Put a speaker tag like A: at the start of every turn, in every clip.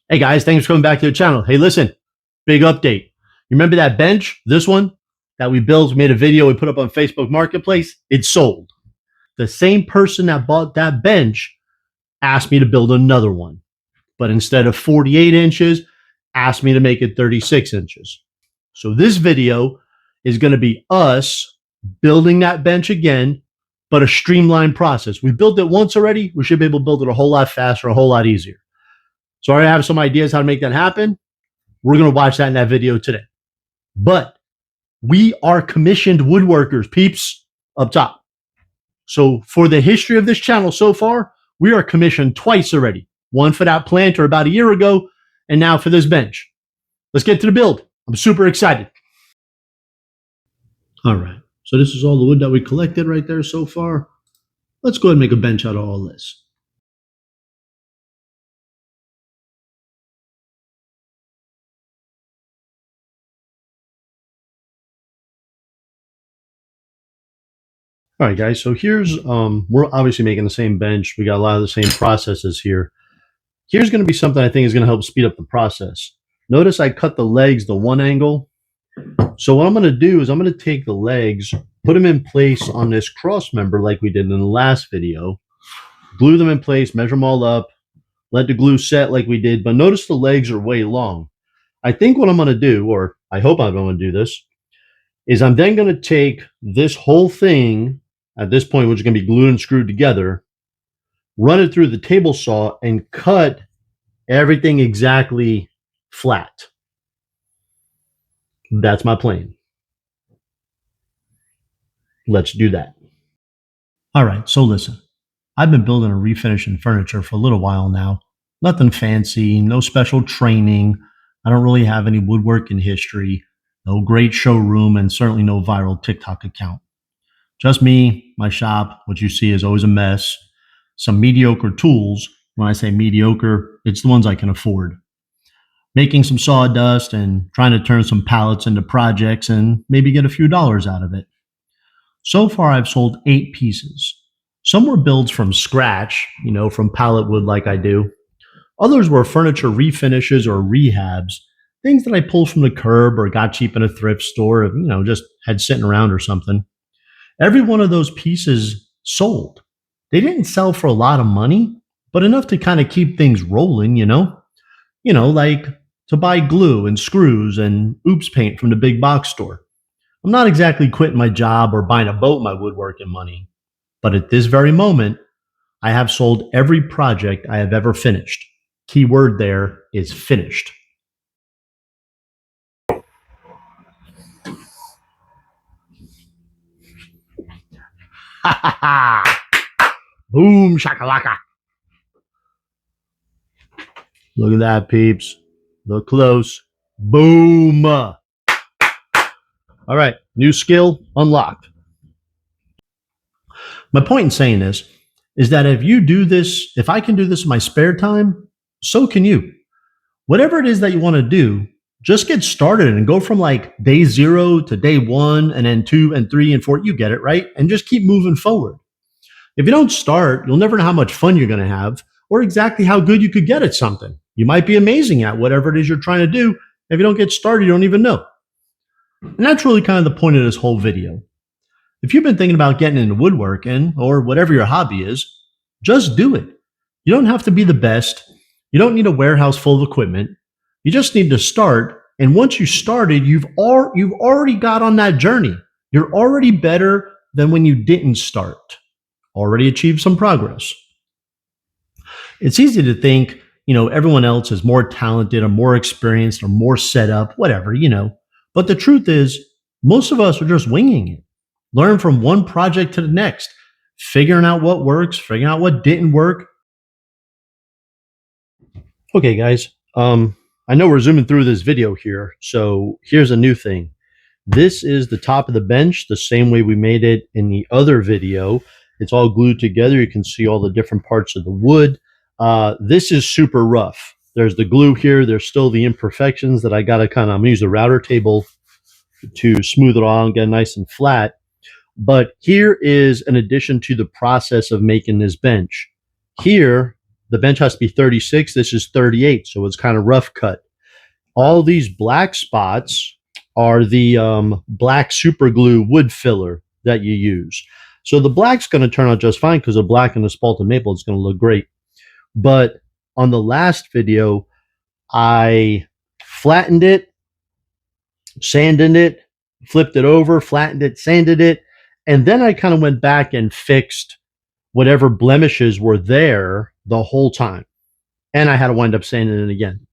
A: Hey guys, thanks for coming back to the channel. Hey, listen, big update. You remember that bench, this one that we built, we made a video, we put up on Facebook Marketplace? It's sold. The same person that bought that bench asked me to build another one, but instead of 48 inches, asked me to make it 36 inches. So this video is going to be us building that bench again, but a streamlined process. We built it once already. We should be able to build it a whole lot faster, a whole lot easier. So I have some ideas how to make that happen. We're going to watch that in that video today. But we are commissioned woodworkers, peeps, up top. So for the history of this channel so far, we are commissioned twice already. One for that planter about a year ago, and now for this bench. Let's get to the build. I'm super excited. All right. So this is all the wood that we collected right there so far. Let's go ahead and make a bench out of all this. All right, guys, so here's, we're obviously making the same bench. We got a lot of the same processes here. Here's going to be something I think is going to help speed up the process. Notice I cut the legs the one angle. So what I'm going to do is I'm going to take the legs, put them in place on this cross member like we did in the last video, glue them in place, measure them all up, let the glue set like we did. But notice the legs are way long. I think what I'm going to do, or I hope I'm going to do this, is I'm then going to take this whole thing at this point, which is going to be glued and screwed together, run it through the table saw and cut everything exactly flat. That's my plan. Let's do that. All right, so listen, I've been building and refinishing furniture for a little while now. Nothing fancy, no special training. I don't really have any woodworking history, no great showroom, and certainly no viral TikTok account. Just me, my shop. What you see is always a mess. Some mediocre tools. When I say mediocre, it's the ones I can afford. Making some sawdust and trying to turn some pallets into projects and maybe get a few dollars out of it. So far, I've sold 8 pieces. Some were builds from scratch, from pallet wood like I do. Others were furniture refinishes or rehabs, things that I pulled from the curb or got cheap in a thrift store, just had sitting around or something. Every one of those pieces sold. They didn't sell for a lot of money, but enough to kind of keep things rolling, like to buy glue and screws and oops paint from the big box store. I'm not exactly quitting my job or buying a boat with my woodworking money, but at this very moment, I have sold every project I have ever finished. Key word there is finished. Ha ha ha! Boom shakalaka! Look at that, peeps. Look close. Boom! All right, new skill unlocked. My point in saying this is that if you do this, if I can do this in my spare time, so can you. Whatever it is that you want to do, just get started and go from like day 0 to day 1 and then 2 and 3 and 4. You get it, right? And just keep moving forward. If you don't start, you'll never know how much fun you're going to have or exactly how good you could get at something. You might be amazing at whatever it is you're trying to do. If you don't get started, you don't even know. And that's really kind of the point of this whole video. If you've been thinking about getting into woodworking or whatever your hobby is, just do it. You don't have to be the best. You don't need a warehouse full of equipment. You just need to start. And once you started, you've already got on that journey. You're already better than when you didn't start. Already achieved some progress. It's easy to think, everyone else is more talented or more experienced or more set up, whatever, But the truth is, most of us are just winging it. Learn from one project to the next, figuring out what works, figuring out what didn't work. Okay, guys, I know we're zooming through this video here, so here's a new thing. This is the top of the bench, the same way we made it in the other video. It's all glued together. You can see all the different parts of the wood. This is super rough. There's the glue here. There's still the imperfections that I got to I'm going to use a router table to smooth it all and get nice and flat. But here is an addition to the process of making this bench. Here, The bench has to be 36. This is 38, so it's kind of rough cut. All these black spots are the black super glue wood filler that you use. So the black's going to turn out just fine because the black and the spalted maple is going to look great. But on the last video, I flattened it, sanded it, flipped it over, flattened it, sanded it, and then I kind of went back and fixed whatever blemishes were there the whole time. And I had to wind up sanding it again.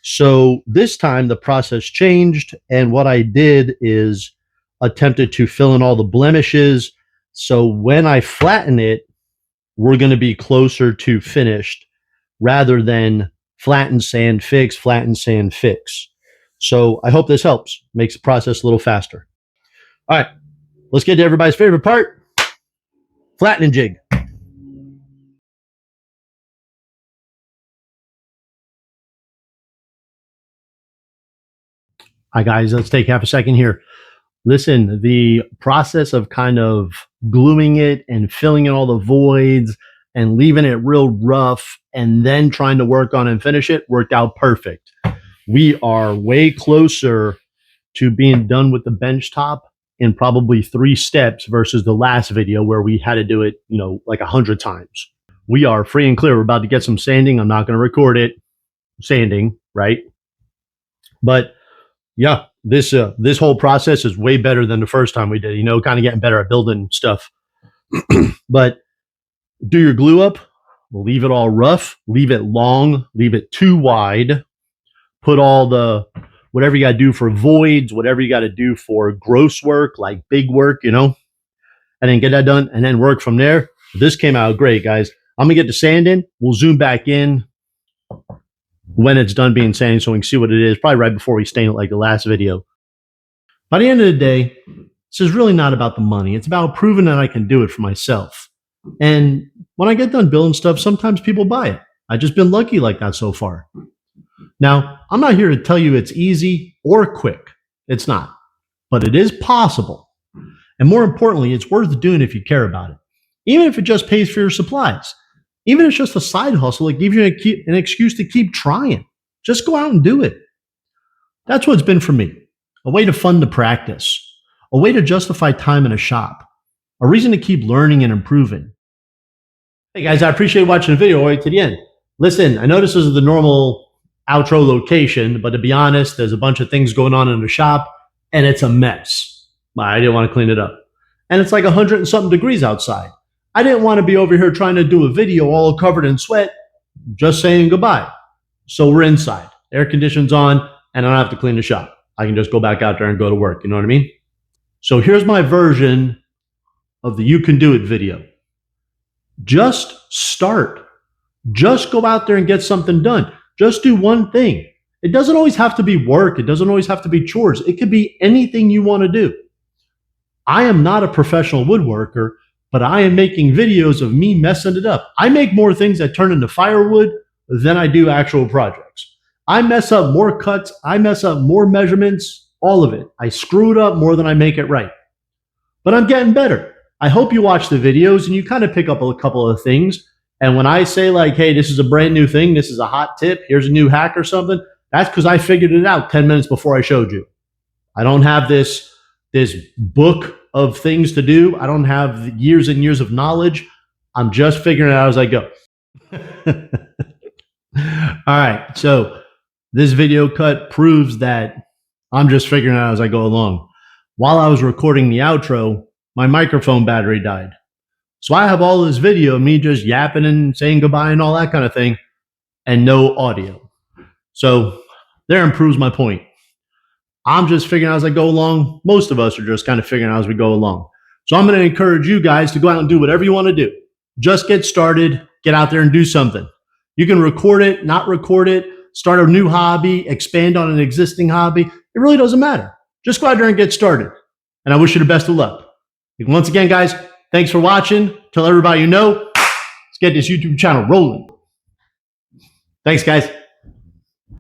A: So this time the process changed, and what I did is attempted to fill in all the blemishes. So when I flatten it, we're going to be closer to finished rather than flatten, sand, fix, flatten, sand, fix. So I hope this helps, makes the process a little faster. All right, let's get to everybody's favorite part, flattening jig. Hi guys, let's take half a second here. Listen, the process of kind of gluing it and filling in all the voids and leaving it real rough and then trying to work on and finish it worked out perfect. We are way closer to being done with the bench top in probably 3 steps versus the last video where we had to do it, like 100 times. We are free and clear. We're about to get some sanding. I'm not going to record it. Sanding, right? But yeah, this whole process is way better than the first time we did, kind of getting better at building stuff. But do your glue up, leave it all rough, leave it long, leave it too wide, put all the, whatever you got to do for voids, whatever you got to do for gross work, like big work, and then get that done and then work from there. This came out great, guys. I'm going to get the sanding. We'll zoom back in when it's done being sanded so we can see what it is, probably right before we stain it like the last video. By the end of the day, this is really not about the money. It's about proving that I can do it for myself. And when I get done building stuff, sometimes people buy it. I've just been lucky like that so far. Now, I'm not here to tell you it's easy or quick. It's not. But it is possible. And more importantly, it's worth doing if you care about it. Even if it just pays for your supplies. Even if it's just a side hustle, it gives you an excuse to keep trying. Just go out and do it. That's what it's been for me. A way to fund the practice. A way to justify time in a shop. A reason to keep learning and improving. Hey guys, I appreciate watching the video all the way to the end. Listen, I know this is the normal outro location, but to be honest, there's a bunch of things going on in the shop, and it's a mess. I didn't want to clean it up. And it's like 100 and something degrees outside. I didn't want to be over here trying to do a video all covered in sweat, just saying goodbye. So we're inside. Air conditioning's on, and I don't have to clean the shop. I can just go back out there and go to work. You know what I mean? So here's my version of the You Can Do It video. Just start. Just go out there and get something done. Just do one thing. It doesn't always have to be work. It doesn't always have to be chores. It could be anything you want to do. I am not a professional woodworker, but I am making videos of me messing it up. I make more things that turn into firewood than I do actual projects. I mess up more cuts. I mess up more measurements, all of it. I screw it up more than I make it right. But I'm getting better. I hope you watch the videos and you kind of pick up a couple of things. And when I say like, hey, this is a brand new thing, this is a hot tip, here's a new hack or something, that's because I figured it out 10 minutes before I showed you. I don't have this book of things to do. I don't have years and years of knowledge. I'm just figuring it out as I go. All right, so this video cut proves that I'm just figuring it out as I go along. While I was recording the outro, my microphone battery died. So I have all this video of me just yapping and saying goodbye and all that kind of thing, and no audio. So therein proves my point. I'm just figuring out as I go along. Most of us are just kind of figuring out as we go along. So I'm going to encourage you guys to go out and do whatever you want to do. Just get started. Get out there and do something. You can record it, not record it, start a new hobby, expand on an existing hobby. It really doesn't matter. Just go out there and get started. And I wish you the best of luck. Once again, guys, thanks for watching. Tell everybody you know. Let's get this YouTube channel rolling. Thanks, guys.